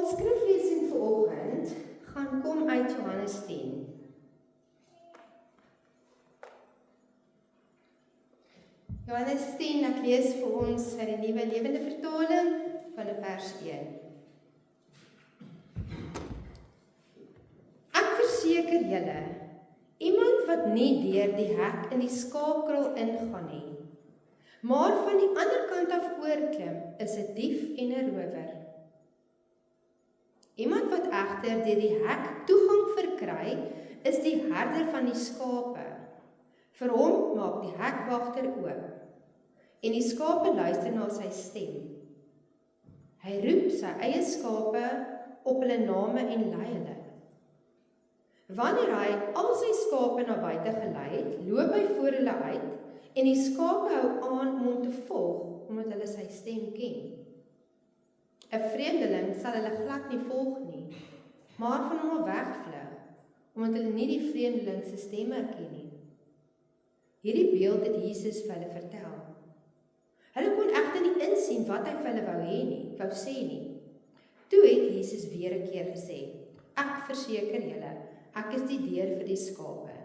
Ons skriflesing vanoggend gaan kom uit Johannes 10. Johannes 10, ek lees vir ons uit die Nuwe Lewende Vertaling van vers 1. Ek verseker julle, iemand wat nie deur die hek in die skaapkraal ingaan nie, maar van die ander kant af oorklim, is 'n dief en 'n rower. Iemand wat egter deur die hek toegang verkry, is die herder van die skape. Vir hom maak die hekwagter oop, en die skape luister na sy stem. Hy roep sy eie skape op hulle name en lei hulle. Wanneer hy al sy skape na buite gelei het, loop hy voor hulle uit, en die skape hou aan om hom te volg, omdat hulle sy stem ken. 'n Vreemdeling sal hulle glad nie volg nie, maar van hom wegvlug, omdat hulle nie die vreemdeling se stemme ken nie. Hierdie beeld het Jesus vir hulle vertel. Hulle kon egter nie insien wat hy vir hulle wou sê nie. Toe het Jesus weer 'n keer gesê, ek verseker julle, ek is die deur vir die skape,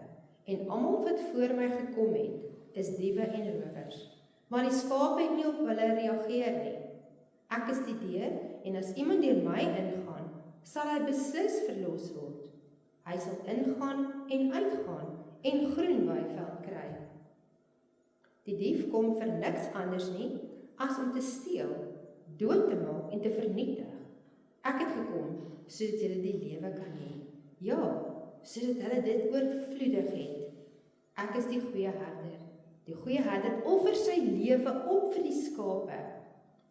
en almal wat voor my gekom het, is diewe en rowers, maar die skape het nie op hulle reageer nie. Ek is die deur, en as iemand deur my ingaan, sal hy beslis verlos word. Hy sal ingaan en uitgaan, en groen weiveld kry. Die dief kom vir niks anders nie, as om te steel, dood te maak en te vernietig. Ek het gekom, sodat julle die lewe kan hê. Ja, sodat hulle dit oorvloedig het. Ek is die goeie herder. Die goeie herder offer sy lewe op vir die skape.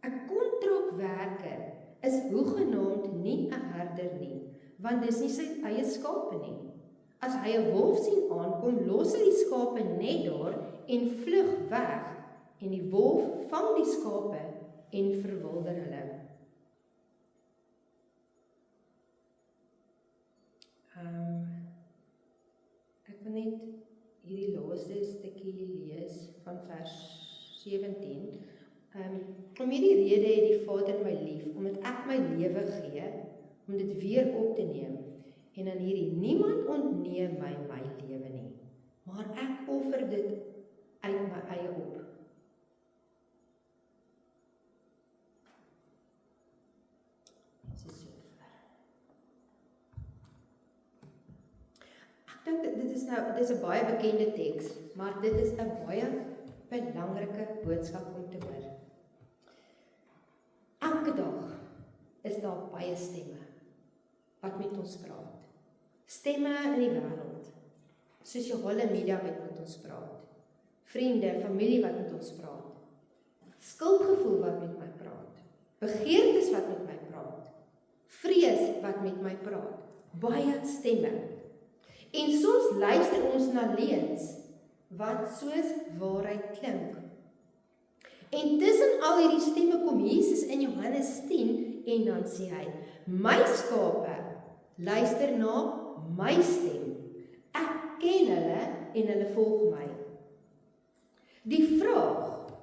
'n Kontrakwerker is hoegenaamd nie 'n herder nie, want dis nie sy eie skape nie. As hy 'n wolf sien aankom, los hy die skape net daar en vlug weg, en die wolf vang die skape en verwilder hulle. Ek wil net hierdie laaste stukkie lees van vers 17. Om hierdie rede het die Vader my lief, omdat ek my lewe gee, om dit weer op te neem. En aan hierdie, niemand ontneem my lewe nie, maar ek offer dit uit my eie op. Ek dink dit is 'n baie bekende teks, maar dit is 'n baie belangrike boodskap om te hoor. Elke dag is daar baie stemme wat met ons praat. Stemme in die wêreld, sosiale media wat met ons praat, vriende, familie wat met ons praat, skuldgevoel wat met my praat, begeertes wat met my praat, vrees wat met my praat, baie stemme. En soms luister ons na leuns wat soos waarheid klink. En tussen al hierdie stemme kom Jesus in Johannes 10 en dan sê hy, my skape luister na my stem. Ek ken hulle en hulle volg my. Die vraag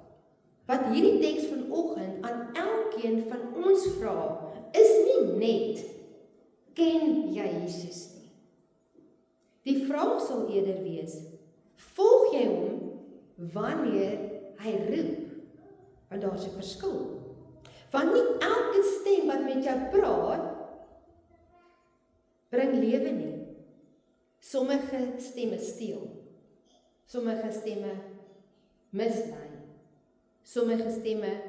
wat hierdie teks vanoggend aan elkeen van ons vra, is nie net, ken jy Jesus nie? Die vraag sal eerder wees, volg jy hom wanneer hy roep? Want daar is 'n verskil. Want nie elke stem wat met jou praat, bring lewe nie. Sommige stemme steel. Sommige stemme mislei. Sommige stemme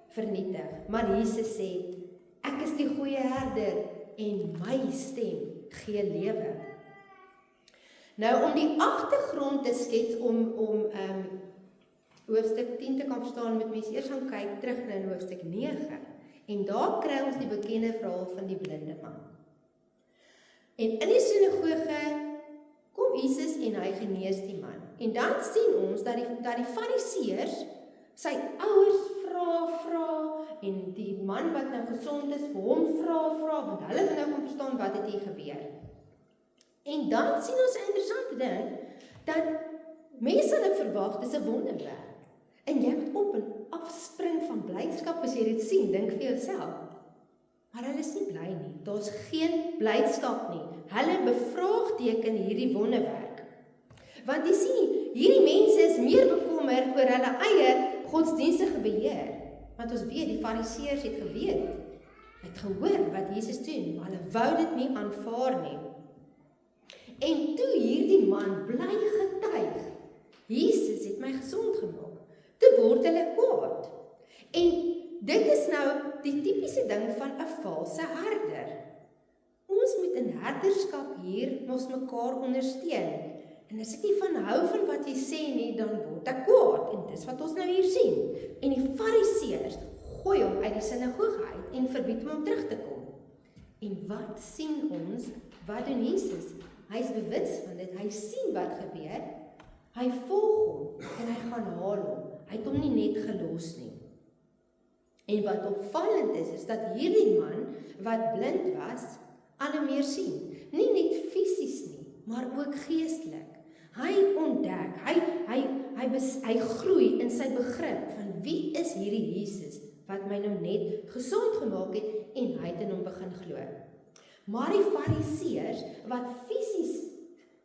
vernietig. Maar Jesus sê, ek is die goeie herder en my stem gee lewe. Nou om die agtergrond te skets om hoofstuk 10 te kan verstaan, met mense eers gaan kyk terug na hoofstuk 9. En daar kry ons die bekende verhaal van die blinde man. En in die sinagoge kom Jesus en hy genees die man. En dan sien ons dat die fariseërs sy ouers vra en die man wat nou gesond is vir hom vra, want hulle wil nou kan verstaan wat het hier gebeur. En dan sien ons 'n interessante ding, dat mense hulle verwag, dis 'n wonderwerk. En jy moet op en afspring van blydskap as jy dit sien, dink vir jouself. maar hulle is nie bly nie. Daar's geen blydskap nie. Hulle bevraagteken hierdie wonderwerk. Want jy sien, hierdie mense is meer bekommerd oor hulle eie godsdienstige beheer. Want ons weet, die fariseërs het geweet, het gehoor wat Jesus doen, maar hulle wou dit nie aanvaar nie. En toe hierdie man bly getuig, Jesus het my gesond gemaak, toe word hulle kwaad. En dit is nou die tipiese ding van 'n valse herder. Ons moet in herderskap hier ons mekaar ondersteun. En as ek nie van hou van wat jy sê nie, dan word ek kwaad. En dis wat ons nou hier sien. En die fariseërs gooi hom uit die sinagoge uit en verbied hom om terug te kom. En wat sien ons? Wat doen Jesus? Hy is bewus van dit. Hy sien wat gebeur. Hy volg hom en hy gaan haal hom. Hy het hom nie net gelos nie. En wat opvallend is dat hierdie man wat blind was, alle meer sien. Nie net fisies nie, maar ook geestelik. Hy ontdek, hy groei in sy begrip van wie is hierdie Jesus wat my nou net gesond gemaak het en hy het in hom begin glo. Maar die fariseërs wat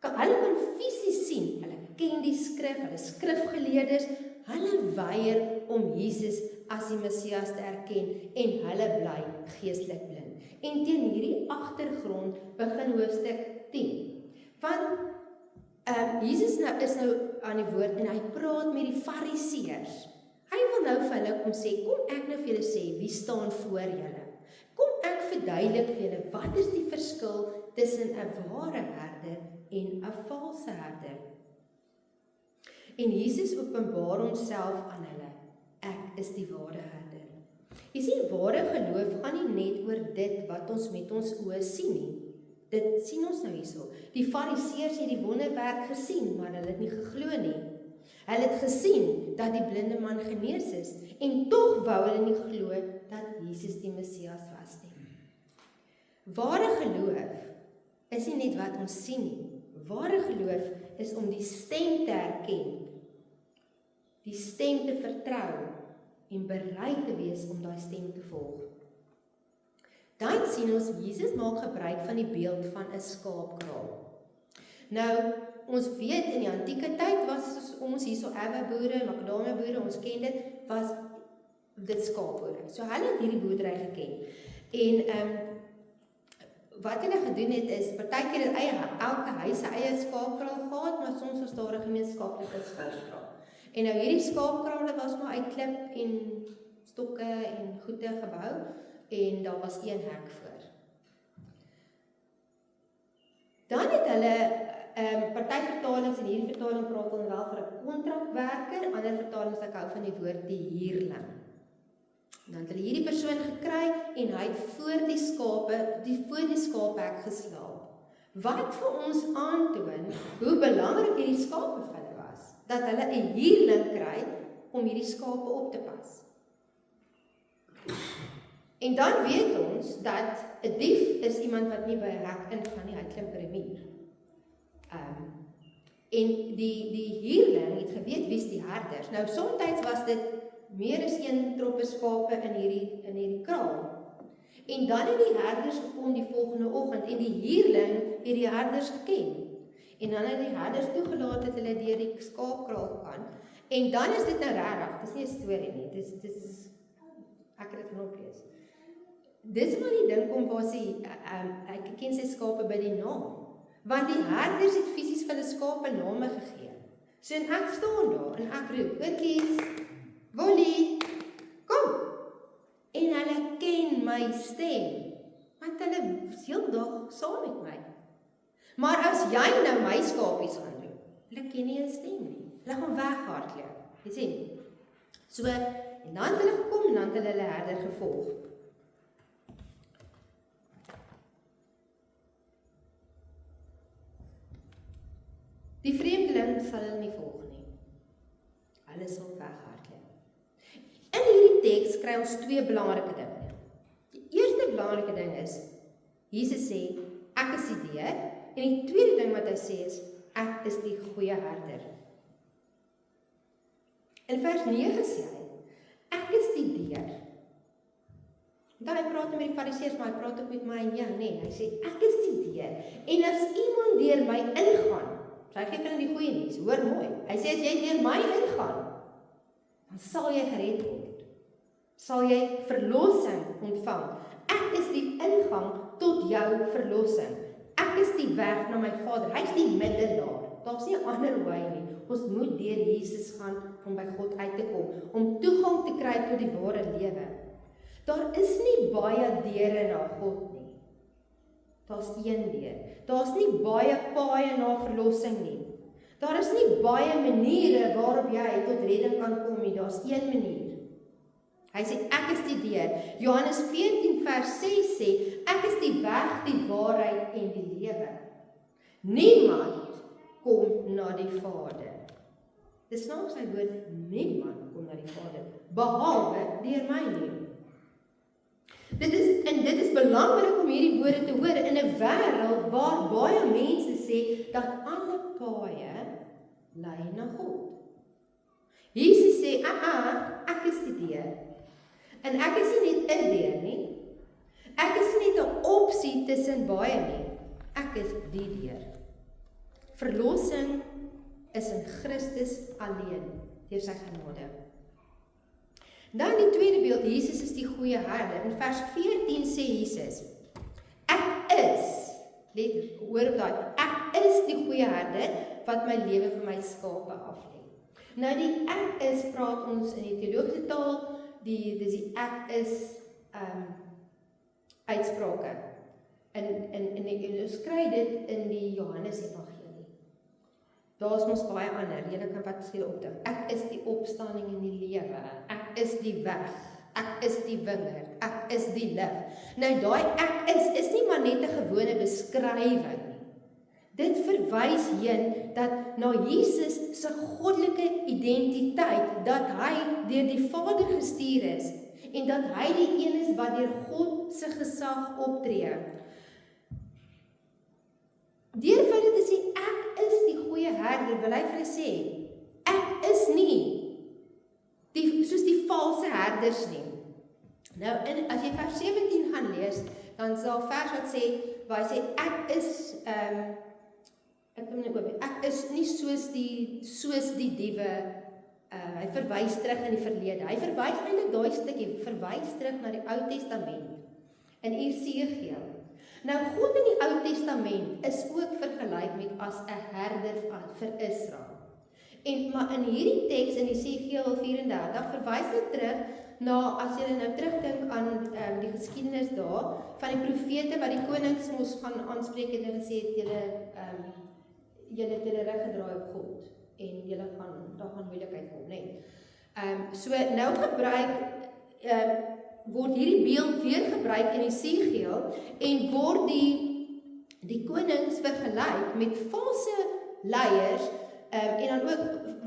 hulle kan fisies sien, hulle ken die skrif, hulle skrifgeleerdes, hulle weier om Jesus as die Messias te erken en hulle bly geestelik blind. En teen hierdie agtergrond begin hoofstuk 10. Want Jesus is nou aan die woord en hy praat met die fariseërs. Hy wil nou vir hulle kom sê, kom ek nou vir julle sê, wie staan voor julle? Kom ek verduidelik vir julle, wat is die verskil tussen 'n ware herder en 'n valse herder? En Jesus openbaar homself aan hulle. Ek is die ware herder. Jy sien, ware geloof gaan nie net oor dit wat ons met ons oë sien nie. Dit sien ons nou hierso. Die fariseërs het die wonderwerk gesien, maar hulle het nie geglo nie. Hulle het gesien dat die blinde man genees is en tog wou hulle nie glo dat Jesus die Messias was nie. Ware geloof is nie net wat ons sien nie. Ware geloof is om die stem te herken, die stem te vertrou en bereid te wees om daai stem te volg. Dan sien ons, Jesus maak gebruik van die beeld van 'n skaapkraal. Nou, ons weet in die antieke tyd was ons hierso erweboere, makadamia boere, ons ken dit, was dit skaapboere. So hulle het hierdie boerdery geken. En wat hulle gedoen het is, partykeer het elke huis sy eie skaapkraal gehad, maar soms was daar 'n gemeenskaplike skaapkraal. En nou hierdie skaapkrale was maar uit klip en stokke en goede gebou en daar was een hek voor. Dan het hulle party vertalings, en hierdie vertaling praat dan wel vir 'n kontrakwerker, ander vertalings ek hou van die woord die huurling. Dan het hulle hierdie persoon gekry en hy het voor die skaaphek geslaap. Wat vir ons aantoon hoe belangrik hierdie skape vir hulle was, dat hulle 'n huurling kry om hierdie skape op te pas. En dan weet ons dat 'n dief is iemand wat nie by 'n hek ingaan nie, hy klim by 'n muur. En die huurling het geweet wie's die herders. Nou soms was dit meer as een troppe skape in hierdie kraal. En dan het die herders gekom die volgende oggend en die huurling het die herders geken. En dan het die herders toegelaat dat hulle deur die skaapkraal kan. En dan is dit nou regtig, dis nie 'n storie nie. Dis ek het dit genoeg lees. Dis maar die ding kom waar sy ek ken sy skape by die naam. Want die herders het fisies vir hulle skape name gegee. So en ek staan daar en ek roep, "Oortjies, Wollie, kom." En hulle ken my stem, want hulle is heeldag saam met my. Maar as jy nou my skapies gaan roep, hulle ken nie 'n stem nie. Hulle gaan weghardloop. Jy sien. So en dan het hulle gekom en dan het hulle herder gevolg. Die vreemdeling sal hulle nie volg nie. Hulle sal weghardloop. In hierdie teks kry ons twee belangrike dinge. Die eerste belangrike ding is, Jesus sê, ek is die deur, en die tweede ding wat hy sê is, ek is die goeie herder. In vers 9 sê hy, ek is die deur. Dan hy praat met die fariseërs, maar hy praat ook met my en jou, nee. Hy sê, ek is die deur. En as iemand deur my ingaan, so hy gee vir hulle die goeie nuus, hoor mooi. Hy sê, as jy deur my ingaan, dan sal jy gered word. Sal jy verlossing ontvang. Ek is die ingang tot jou verlossing. Ek is die weg na my Vader. Hy is die middelaar. Daar's nie 'n ander wy nie. Ons moet deur Jesus gaan om by God uit te kom, om toegang te kry tot die ware lewe. Daar is nie baie deure na God nie. Daar's een deur. Daar's nie baie paaie na verlossing nie. Daar is nie baie maniere waarop jy tot redding kan kom nie. Daar's een manier. Hy sê, ek is die deur. Johannes 14 vers 6 sê, ek is die weg, die waarheid en die lewe. Niemand kom na die Vader. Dis nou sy woord, niemand kom na die Vader, behalwe deur my nie. Dit is belangrik om hierdie woorde te hoor in 'n wêreld waar baie mense sê dat alle paaie lei na God. Jesus sê, ek is die deur. En ek is nie net 'n deur nie. Ek is nie net 'n opsie tussen baie nie. Ek is die deur. Verlossing is in Christus alleen, deur sy genade. Dan die tweede beeld, Jesus is die goeie herder. In vers 14 sê Jesus, ek is, hoor op daai, ek is die goeie herder wat my lewe vir my skape aflê. Nou die ek is praat ons in die teologiese taal, dis die ek is uitsprake. En ons kry dit in die Johannes Evangelie. Daar's mos baie ander, julle kan wat sê opdink. Ek is die opstanding en die lewe. Ek is die weg. Ek is die wingerd. Ek is die lig. Nou daai ek is nie maar net 'n gewone beskrywing nie. Dit verwys heen dat na Jesus se goddelike identiteit, dat hy deur die Vader gestuur is en dat hy die een is wat deur God se gesag optree. Deur vir dit sê ek is die goeie herder, wil hy vir hulle sê, ek is nie soos die valse herders nie. Nou, as jy vers 17 gaan lees, dan sal vers wat sê, waar hy sê, ek is nie soos die diewe, hy verwys terug in die verlede. Hy verwys eintlik daai stukkie, verwys terug na die Ou Testament, in Esegiel. Nou, God in die Ou Testament is ook vergelyk met as 'n herder vir Israel. Maar in hierdie teks in Esegiel 34 verwys dit terug na, as jy nou terugdink aan die geskiedenis daar, van die profete wat die konings moes gaan aanspreek en hulle gesê het, julle het julle rug gedraai op God en daar gaan moeilikheid kom, nee. So nou word hierdie beeld weer gebruik in Esegiel en word die konings vergelyk met valse leiers en dan ook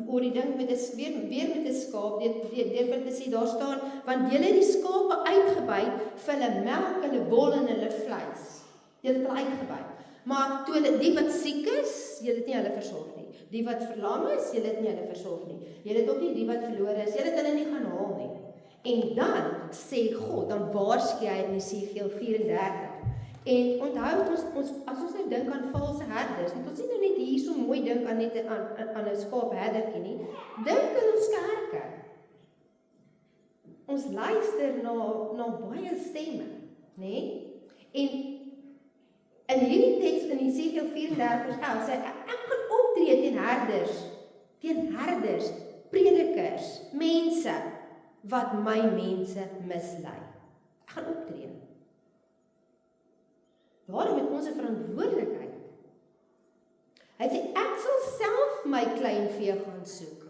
word die ding weer met 'n skaap deur wat te sê daar staan, want julle het die skape uitgebuit vir hulle melk, hulle wol en hulle vleis. Julle het hulle uitgebuit. Maar toe die wat siek is, julle het nie hulle versorg nie. Die wat verlam is, julle het nie hulle versorg nie. Julle het ook nie die wat verlore is, julle het hulle nie gaan haal nie. En dan sê God, dan waarsku hy in Esegiel 34. En onthou as ons nou dink aan valse herders, want ons sien nou net hier so mooi dink aan net aan 'n skaapherdertjie nie. Dink aan ons kerke. Ons luister na baie stemme, nê? En in hierdie teks in Esegiel 34 sê ek gaan optree teen herders, predikers, mense wat my mense mislei. Ek gaan optree. Daarom het ons 'n verantwoordelikheid. Hy sê ek sal self my kleinvee gaan soek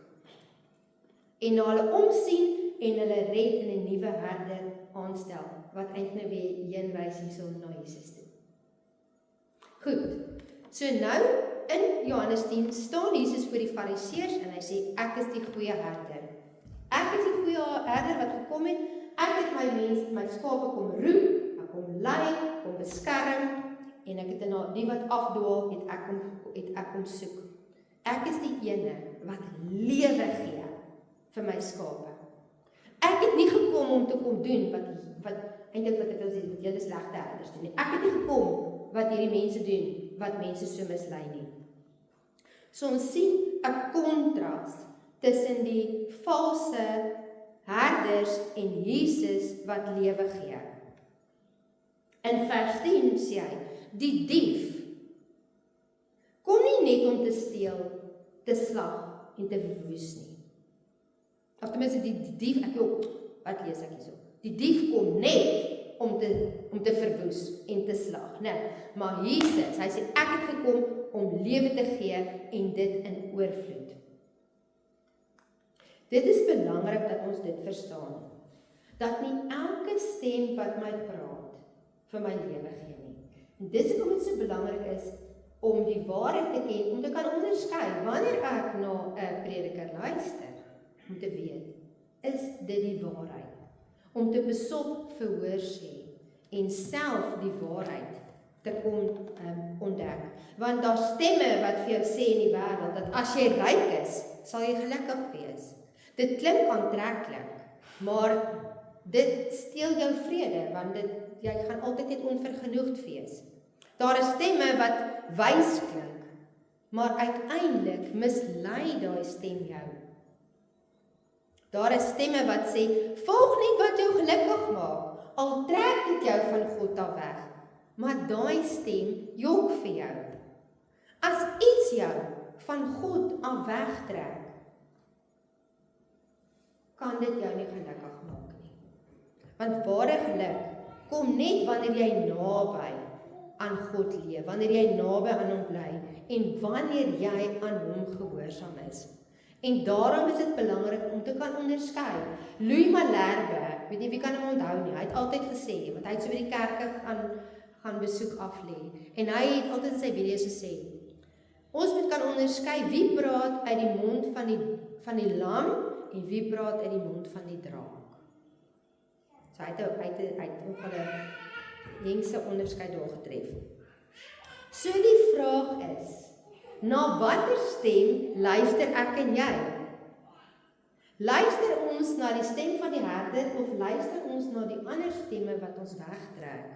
en na hulle omsien en hulle red en 'n nuwe herder aanstel wat eintlik weer heenwys hierso na Jesus toe. Goed. So nou in Johannes 10 staan Jesus voor die Fariseërs en hy sê ek is die goeie herder. Ek is die goeie herder wat gekom het. Ek het my skape kom roep, ek kom lei, kom beskerm en ek het na die wat afdwaal het ek kom soek. Ek is die ene wat lewe gee vir my skape. Ek het nie gekom om te kom doen wat eintlik wat ek wil sê, wat julle slegte herders doen nie. Ek het nie gekom wat hierdie mense doen, wat mense so mislei nie. So ons sien 'n kontras tussen die valse herders en Jesus wat lewe gee. In vers 10 sê hy, die dief kom nie net om te steel, te slag en te verwoes nie. Of tenminste die dief, wat lees ek hierso? Die dief kom net om te verwoes en te slag, né? Maar Jesus, hy sê ek het gekom om lewe te gee en dit in oorvloed. Dit is belangrik dat ons dit verstaan. Dat nie elke stem wat my praat vir my lewe gee nie. En dis hoekom dit so belangrik is om die waarheid te ken, om te kan onderskei wanneer ek na 'n prediker luister, om te weet, is dit die waarheid? Om te besop verhoor sê en self die waarheid te kom ontdek. Want daar stemme wat vir jou sê in die wêreld dat as jy ryk is, sal jy gelukkig wees. Dit klink aantreklik, maar dit steel jou vrede, want jy gaan altyd net onvergenoegd wees. Daar is stemme wat wys klink, maar uiteindelik mislei daai stem jou. Daar is stemme wat sê, volg net wat jou gelukkig maak, al trek dit jou van God af weg, maar daai stem jok vir jou. As iets jou van God af wegtrek, kan dit jou nie gelukkig maak nie. Want ware geluk kom net wanneer jy naby aan God leef, wanneer jy naby aan hom bly en wanneer jy aan hom gehoorsaam is. En daarom is dit belangrik om te kan onderskei. Louis Malherbe, weet jy wie kan hom onthou nie? Hy het altyd gesê, want hy het so by die kerke gaan besoek aflê. En hy het altyd in sy video's gesê, ons moet kan onderskei wie praat uit die mond van die lam en wie praat uit die mond van die draak. So hy het ook al 'n jengse onderskeid daar getref. So die vraag is, na watter stem luister ek en jy? Luister ons na die stem van die herder of luister ons na die ander stemme wat ons wegtrek?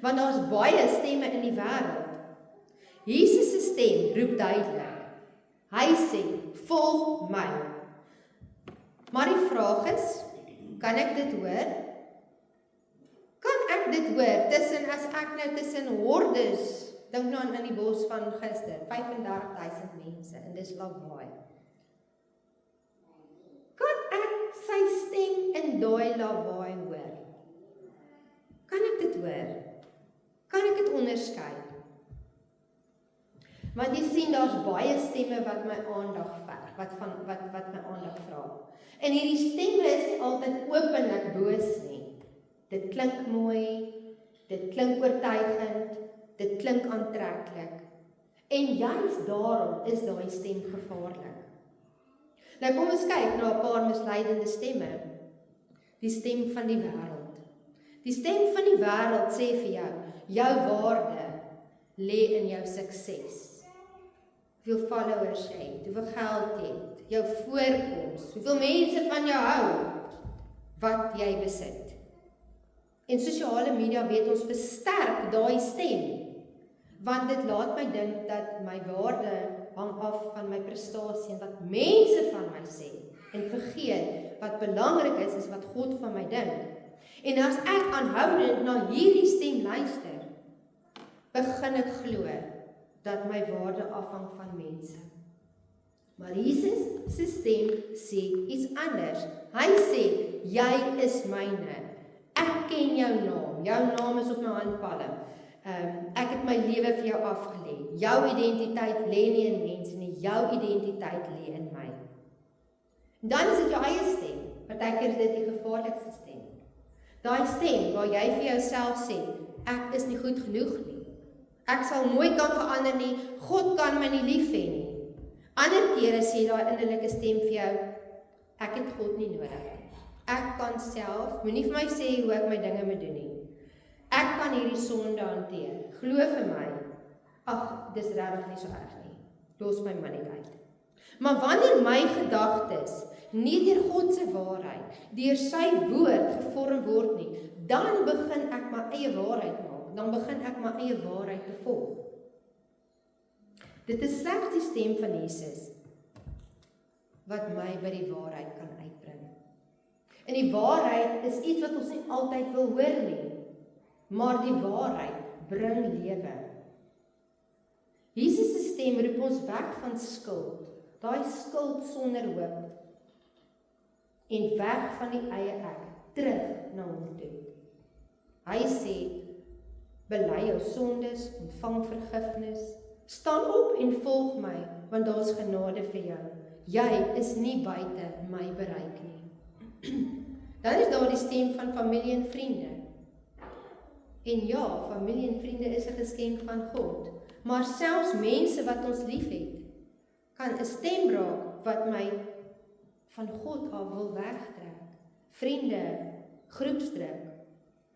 Want daar's baie stemme in die wêreld. Jesus se stem roep duidelik. Hy sê, volg my. Maar die vraag is, kan ek dit hoor? Kan ek dit hoor tussen as ek nou tussen hordes, dink nou aan in die bos van gister, 35,000 mense en dis lawaai. Kan ek sy stem in daai lawaai hoor? Kan ek dit hoor? Kan ek dit onderskei? Want jy sien daar's baie stemme wat my aandag verg, wat my aandag vra. En hierdie stemme is nie altyd openlik boos nie. Dit klink mooi, dit klink oortuigend, dit klink aantreklik. En juist daarom is daai stem gevaarlik. Nou kom ons kyk na 'n paar misleidende stemme. Die stem van die wêreld. Die stem van die wêreld sê vir jou waarde lê in jou sukses. Hoeveel followers jy het, hoeveel geld jy het, jou voorkoms, hoeveel mense van jou hou, wat jy besit. En sosiale media weet ons versterk daai stem, want dit laat my dink dat my waarde hang af van my prestasie en wat mense van my sê, en vergeet wat belangrik is wat God van my dink. En as ek aanhoudend na hierdie stem luister, begin ek glo dat my waarde afhang van mense. Maar Jesus se stem sê iets anders. Hy sê, jy is myne. Ek ken jou naam is op my handpalm. Ek het my lewe vir jou afgelê. Jou identiteit lê nie in mense nie, jou identiteit lê in my. Dan is dit jou eie stem. Partykeer is dit die gevaarlikste stem. Daai stem waar jy vir jouself sê, ek is nie goed genoeg nie. Ek sal nooit kan verander nie, God kan my nie lief hê nie. Ander kere sê daai innerlike stem vir jou, ek het God nie nodig nie. Ek kan self, moenie vir my sê hoe ek my dinge moet doen nie. Ek kan hierdie sonde hanteer. Glo vir my. Ag, dis regtig nie so erg nie. Los my man uit. Maar wanneer my gedagtes nie deur God se waarheid, deur sy woord gevorm word nie, dan begin ek my eie waarheid maak, dan begin ek my eie waarheid te volg. Dit is slegs die stem van Jesus wat my by die waarheid kan uitbring. En die waarheid is iets wat ons nie altyd wil hoor nie, maar die waarheid bring lewe. Jesus se stem roep ons weg van skuld, daai skuld sonder hoop, en weg van die eie ek, terug na hom toe. Hy sê, bely jou sondes, ontvang vergifnis, staan op en volg my, want daar is genade vir jou. Jy is nie buite my bereik nie. Dan is daar die stem van familie en vriende. En ja, familie en vriende is 'n geskenk van God, maar selfs mense wat ons liefhet, kan 'n stem raak wat my van God af wil wegtrek. Vriende, groepsdruk,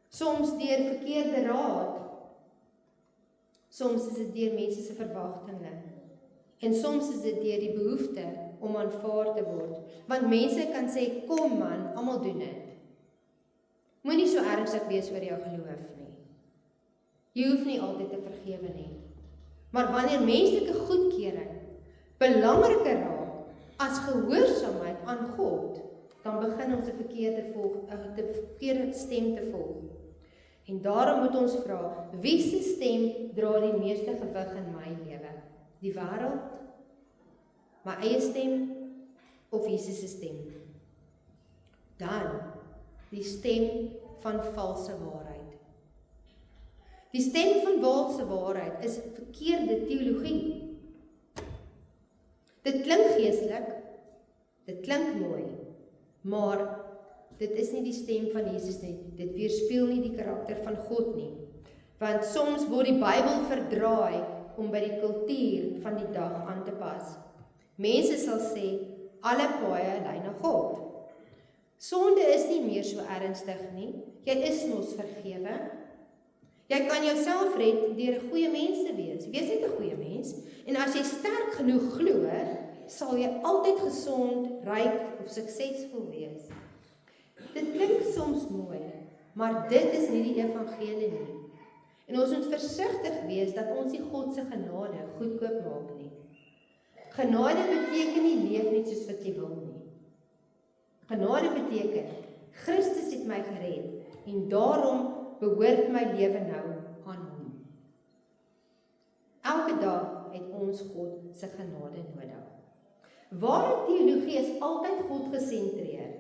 soms deur verkeerde raad, soms is dit deur mense se verwagtinge, en soms is dit deur die behoefte om aanvaar te word, want mense kan sê, kom man, almal doen dit. Moenie so ernstig wees oor jou geloof nie. Jy hoef nie altyd te vergewe nie. Maar wanneer menslike goedkeuring belangriker raak as gehoorsaamheid aan God, dan begin ons 'n verkeerde stem te volg. En daarom moet ons vra, wie se stem dra die meeste gewig in my lewe? Die wêreld, my eie stem of Jesus se stem? Dan die stem van valse waarheid. Die stem van valse waarheid is verkeerde teologie. Dit klink geestelik, dit klink mooi, maar dit is nie die stem van Jesus nie. Dit weerspieël nie die karakter van God nie. Want soms word die Bybel verdraai om by die kultuur van die dag aan te pas. Mense sal sê, alle paaie lei na God. Sonde is nie meer so ernstig nie. Jy is mos vergewe. Jy kan jouself red deur 'n goeie mens te wees. Wees net 'n goeie mens. En as jy sterk genoeg glo, sal jy altyd gesond, ryk of suksesvol wees. Dit klink soms mooi, maar dit is nie die evangelie nie. En ons moet versigtig wees dat ons nie God se genade goedkoop maak nie. Genade beteken nie leef net soos wat jy wil nie. Genade beteken, Christus het my gered en daarom behoort my lewe nou aan hom. Elke dag het ons God se genade nodig. Ware teologie is altyd God gesentreerd.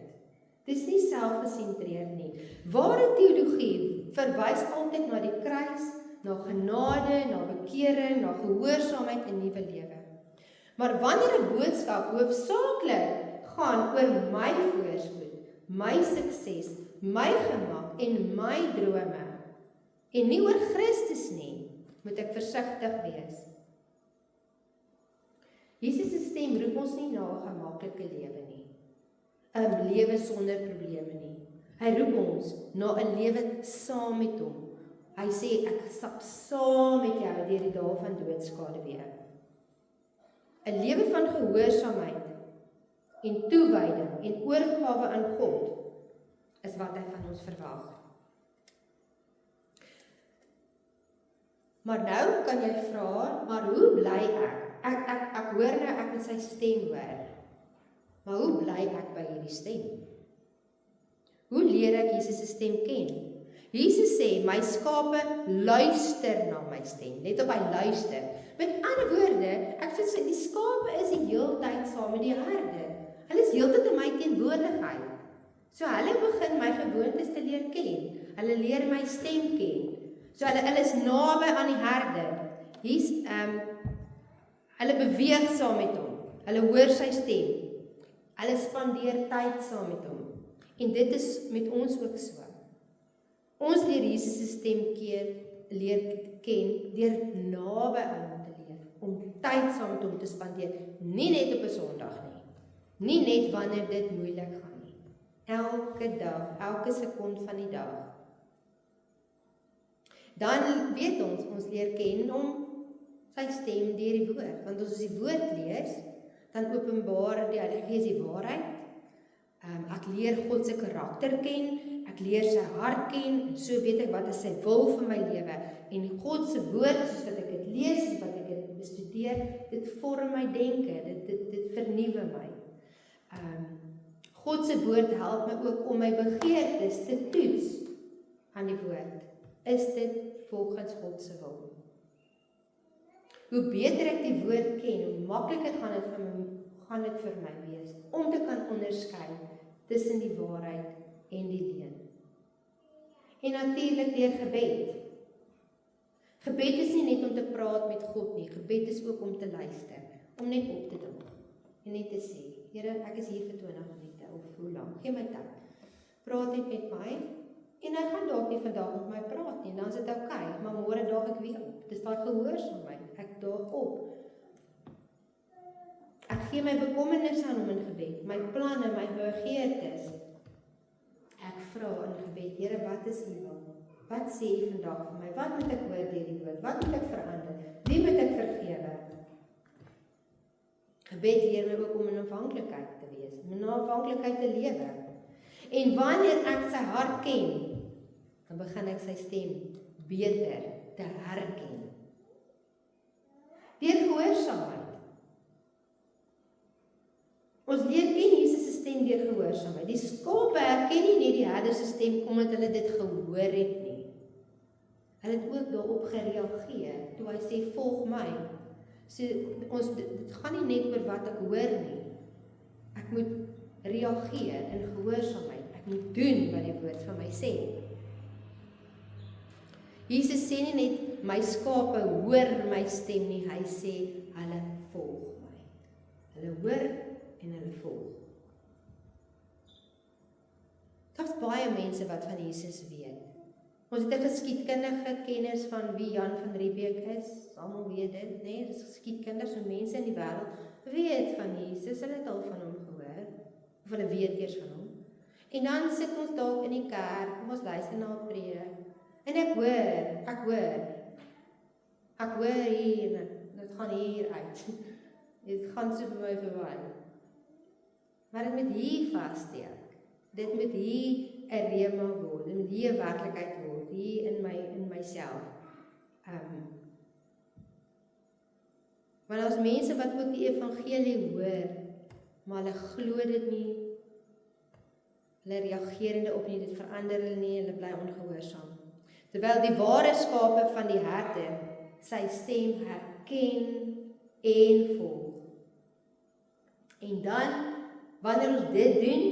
Dit is nie selfgesentreerd nie. Ware teologie verwys altyd na die kruis, na genade, na bekering, na gehoorsaamheid en nuwe lewe. Maar wanneer 'n boodskap hoofsaaklik gaan oor my voorspoed, my sukses, my gemak en my drome, en nie oor Christus nie, moet ek versigtig wees. Jesus se stem roep ons nie na 'n gemaklike lewe nie, 'n lewe sonder probleme nie. Hy roep ons na 'n lewe saam met hom. Hy sê, ek stap saam met jou deur die dae van doodskade. 'n Lewe van gehoorsaamheid en toewyding en oorgawe aan God is wat hy van ons verwag. Maar nou kan jy vra, maar hoe bly ek? Ek hoor nou ek moet sy stem hoor. Maar hoe bly ek by hierdie stem? Hoe leer ek Jesus se stem ken? Jesus sê, my skape luister na my stem. Let op, hy luister. Met ander woorde, ek sê, die skape is die heeltyd saam met die herde. Hulle is heeltyd in my teenwoordigheid. So hulle begin my gewoontes te leer ken. Hulle leer my stem ken. So hulle is naby aan die herder. Hulle beweeg saam met hom. Hulle hoor sy stem. Hulle spandeer tyd saam met hom. En dit is met ons ook so. Ons leer Jesus se stem leer ken deur naby aan hom te leef, om tyd saam met hom te spandeer, nie net op 'n Sondag nie. Nie net wanneer dit moeilik gaan nie. Elke dag, elke sekond van die dag. Dan weet ons leer ken hom sy stem deur die woord, want as ons die woord lees, dan openbaar die Heilige Gees die waarheid, Ek leer God se karakter ken, ek leer sy hart ken, en so weet ek wat is sy wil vir my lewe. En God se woord, soos wat ek dit lees, en wat ek dit bestudeer, dit vorm my denke, dit vernuwe my. God se woord help my ook om my begeertes te toets aan die woord. Is dit volgens God se wil? Hoe beter ek die woord ken, hoe makliker gaan dit vir my wees om te kan onderskei tussen die waarheid en die leuen. En natuurlik deur gebed. Gebed is nie net om te praat met God nie, gebed is ook om te luister, om net op te dink en net te sê, Here, ek is hier vir 20 minute of hoe lank, gee my tyd. Praat net met my en hy gaan dalk nie vandag met my praat nie, dan is dit okay, maar môre daag ek weer op. Dis daai gehoorsaam my, ek daag op. Ek gee my bekommernis aan hom in gebed, my planne, my begeertes. Ek vra in gebed, Here, wat is U wil? Wat sê U vandag vir my? Wat moet ek hoor deur die woord? Wat moet ek verander? Wie moet ek vergewe? Gebed leer my ook om in afhanklikheid te wees, om in afhanklikheid te lewe. En wanneer ek sy hart ken, dan begin ek sy stem beter te herken. Deur gehoorsaamheid. Ons leer ken Jesus se stem deur gehoorsaamheid. Die skape herken nie net die herder se stem omdat hulle dit gehoor het nie. Hulle het ook daarop gereageer toe hy sê volg my. So dit gaan nie net oor wat ek hoor nie. Ek moet reageer in gehoorsaamheid. Ek moet doen wat die woord vir my sê. Jesus sê nie net my skape hoor my stem nie, hy sê hulle volg my. Hulle hoor en hulle volg. Daar's baie mense wat van Jesus weet. Ons het 'n geskiedkundige kennis van wie Jan van Riebeeck is. Almal weet dit, né? Dis geskiedkinders en mense in die wêreld weet van Jesus. Hulle het al van hom gehoor. Of hulle weet eers van hom. En dan sit ons dalk in die kerk, ons luister na 'n preek. En ek hoor hier, dit gaan hier uit. Dit gaan so vir my verby. Maar dit moet hier vassteek. Dit moet hier 'n rema word. Dit moet hier 'n werklikheid word, hier in myself. Want as mense wat ook die evangelie hoor, maar hulle glo dit nie, hulle reageer nie op nie, dit verander hulle nie, hulle bly ongehoorsaam. Terwyl die ware skape van die herder sy stem herken en volg. En dan, wanneer ons dit doen,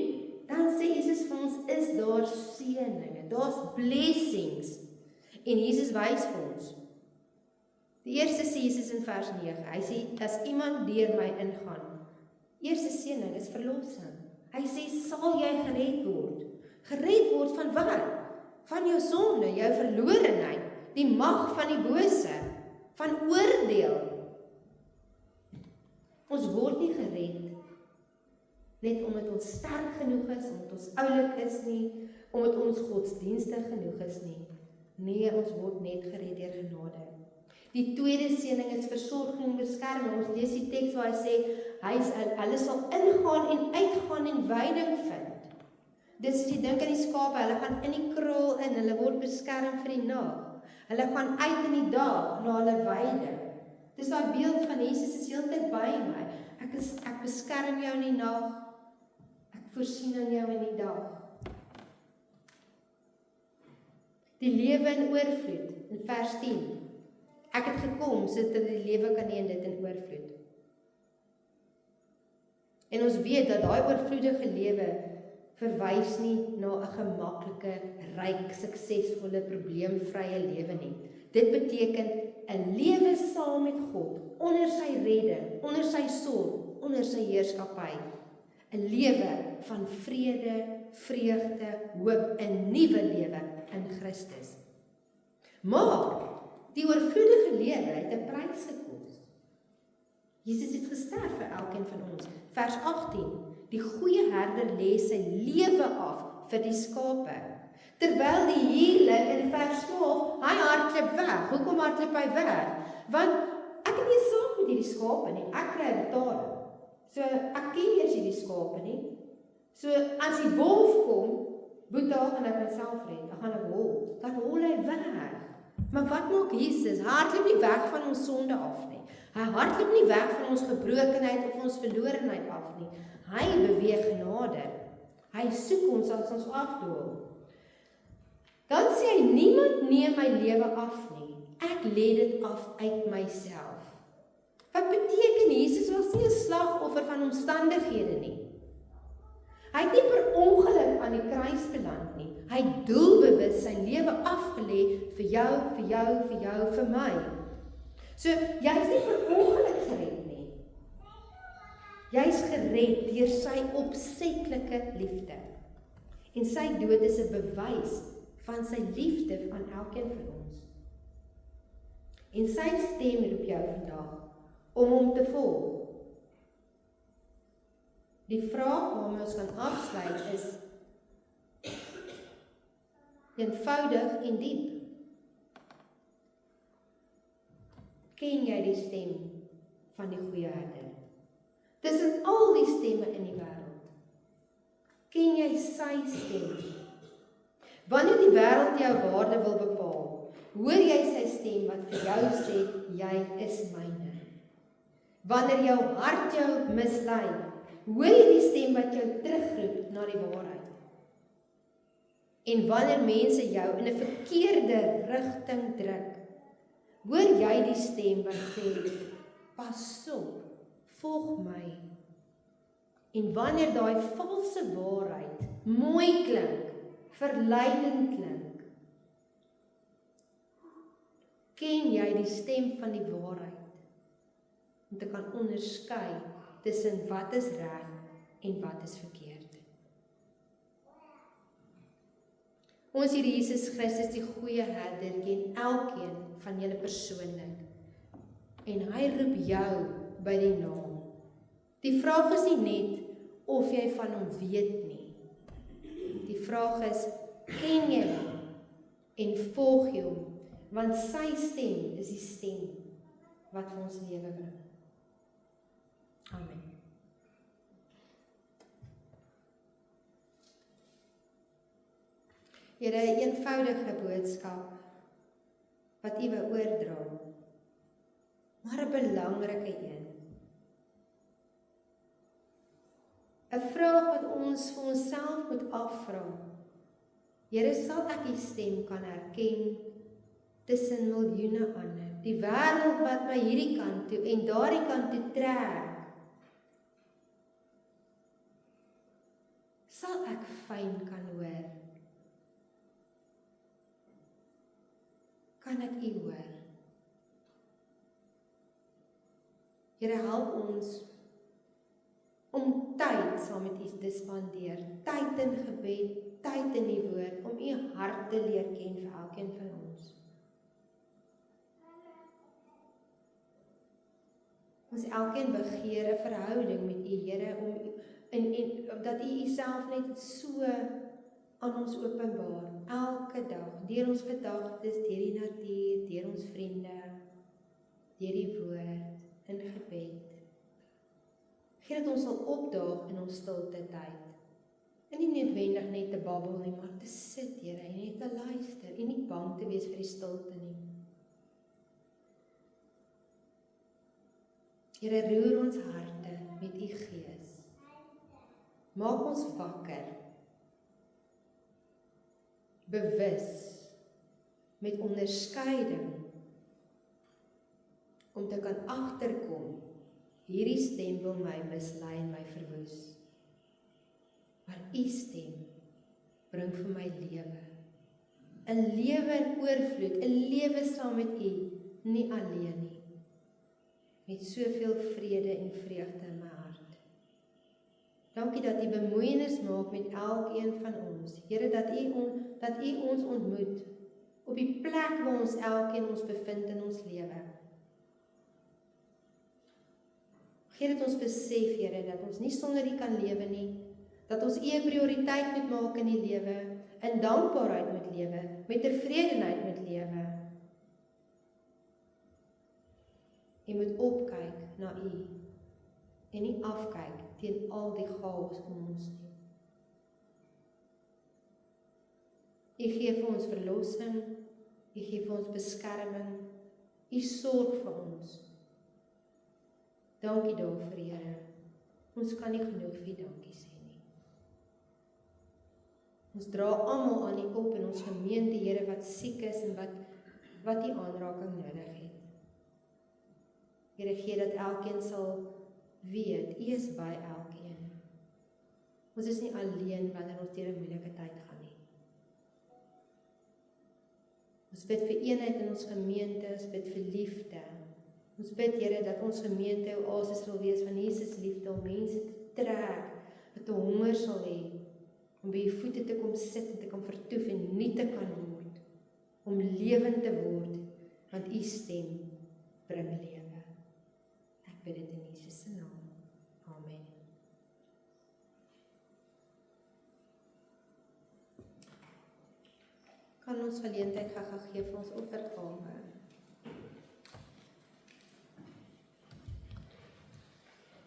dan sê Jesus vir ons, is daar seëninge, daar's blessings. En Jesus wys vir ons. Die eerste sê Jesus in vers 9, hy sê, as iemand deur my ingaan, eerste seëning is verlossing. Hy sê, sal jy gered word? Gered word van wat? Van jou sonde, jou verlorenheid, die mag van die bose, van oordeel. Ons word nie gered net omdat ons sterk genoeg is, omdat ons oulik is nie, omdat ons godsdienstig genoeg is nie. Nee, ons word net gered deur genade. Die tweede seëning is versorging en beskerming. Ons lees die teks waar hy sê, hulle sal ingaan en uitgaan en veiding vind. Dis as jy dink aan die skape, hulle gaan in die kraal in, hulle word beskerm vir die nag. Hulle gaan uit in die dag na hulle veiding. Dis daai beeld van Jesus is heeltyd by my. Ek beskerm jou in die nag. Ek voorsien aan jou in die dag. Die lewe in oorvloed, in vers 10. Ek het gekom sodat die lewe kan hê en dit in oorvloed. En ons weet dat daai oorvloedige lewe verwys nie na 'n gemaklike, ryk, suksesvolle, probleemvrye lewe nie. Dit beteken 'n lewe saam met God, onder sy redding, onder sy sorg, onder sy heerskappy. 'n Lewe van vrede, vreugde, hoop, 'n nuwe lewe in Christus. Maar die oorvloedige lewe het 'n prys gekos. Jesus het gesterf vir elkeen van ons. Vers 18. Die goeie herder lê sy lewe af vir die skape. Terwyl die huurling in vers 12, hy hardloop weg. Hoekom hardloop hy weg? Want ek het nie saak met hierdie skape nie. Ek kry betaling. So ek ken eers hierdie skape nie. So, as die wolf kom, Boeta, gaan ek myself red, ek gaan ek hol, dan hol hy weg. Maar wat maak Jesus? Hy hardloop nie weg van ons sonde af nie. Hy hardloop nie weg van ons gebrokenheid of ons verlorenheid af nie. Hy beweeg nader. Hy soek ons as ons afdwaal. Dan sê hy, niemand neem my lewe af nie. Ek lê dit af uit myself. Wat beteken Jesus was nie 'n slagoffer van omstandighede nie. Hy het nie per ongeluk aan die kruis beland nie. Hy het doelbewus sy lewe afgelê vir jou, vir my. So, jy is nie per ongeluk gered nie. Jy is gered deur sy opsetlike liefde. En sy dood is 'n bewys van sy liefde aan elkeen van ons. En sy stem roep jou vandag om hom te volg. Die vraag waarmee ons kan afsluit is eenvoudig en diep. Ken jy die stem van die goeie herder? Tussen al die stemme in die wêreld. Ken jy sy stem? Wanneer die wêreld jou waarde wil bepaal, hoor jy sy stem wat vir jou sê, jy is myne. Wanneer jou hart jou mislei, hoor jy die stem wat jou terugroep na die waarheid. En wanneer mense jou in 'n verkeerde rigting druk, hoor jy die stem wat sê, pas op, volg my. En wanneer daai valse waarheid mooi klink, verleidend klink, ken jy die stem van die waarheid, om te kan onderskei tussen wat is reg en wat is verkeerd. Ons Here Jesus Christus, die goeie herder, ken elkeen van julle persoonlik. En hy roep jou by die naam. Die vraag is nie net of jy van hom weet nie. Die vraag is, ken jy hom en volg jy hom? Want sy stem is die stem wat vir ons lewe bring. Amen. Here, 'n eenvoudige boodskap wat U wil oordra, maar 'n belangrike een. 'n Vraag wat ons vir onsself moet afvra. Here, sal ek U stem kan herken tussen miljoene ander? Die wêreld wat my hierdie kant toe en daardie kant toe trek. Sal ek fyn kan hoor? Kan ek U hoor? Here, help ons om tyd saam met U te spandeer, tyd in gebed, tyd in die woord, om U hart te leer ken vir elkeen van ons. Ons elkeen begeer 'n verhouding met U, Here, en dat U Uself net so aan ons openbaar, elke dag, deur ons gedagtes, deur die natuur, deur ons vriende, deur die woord, in gebed. Gee dat ons sal opdaag in ons stilte tyd. En nie noodwendig net te babbel nie, maar te sit, Here, en net te luister, en nie bang te wees vir die stilte nie. Here, roer ons harte met U Gees. Maak ons wakker, bewus, met onderskeiding, om te kan agterkom, hierdie stem wil my mislei en my verwoes. Maar U stem bring vir my lewe. 'n lewe in oorvloed, 'n lewe saam met U, nie alleen nie. Met soveel vrede en vreugde in my hart. Dankie dat U bemoeienis maak met elkeen van ons. Here, dat U ons ontmoet op die plek waar ons elkeen ons bevind in ons lewe. Gee dat ons besef, Here, dat ons nie sonder U kan lewe nie, dat ons U 'n prioriteit moet maak in die lewe, in dankbaarheid moet lewe, met tevredenheid moet lewe. Jy moet opkyk na U en nie afkyk teen al die chaos om ons nie. U gee vir ons verlossing, U gee vir ons beskerming, U sorg vir ons. Dankie daarvoor, Here. Ons kan nie genoeg vir U dankie sê nie. Ons dra almal aan U op in ons gemeente, Here, wat siek is en wat U aanraking nodig het. Here, gee dat elkeen sal weet, U is by elkeen. Ons is nie alleen wanneer ons deur 'n moeilike tyd gaan nie. Ons bid vir eenheid in ons gemeente, ons bid vir liefde. Ons bid, Here, dat ons gemeente 'n oasis sal wees van Jesus liefde om mense te trek, wat 'n honger sal hê, om by U voete te kom sit en te kan vertoef en nuut te kan word, om lewend te word, want U stem bring lewe. Ek bid dit in Jesus se naam. Amen. Kan ons geleentheid gee vir ons offergawe?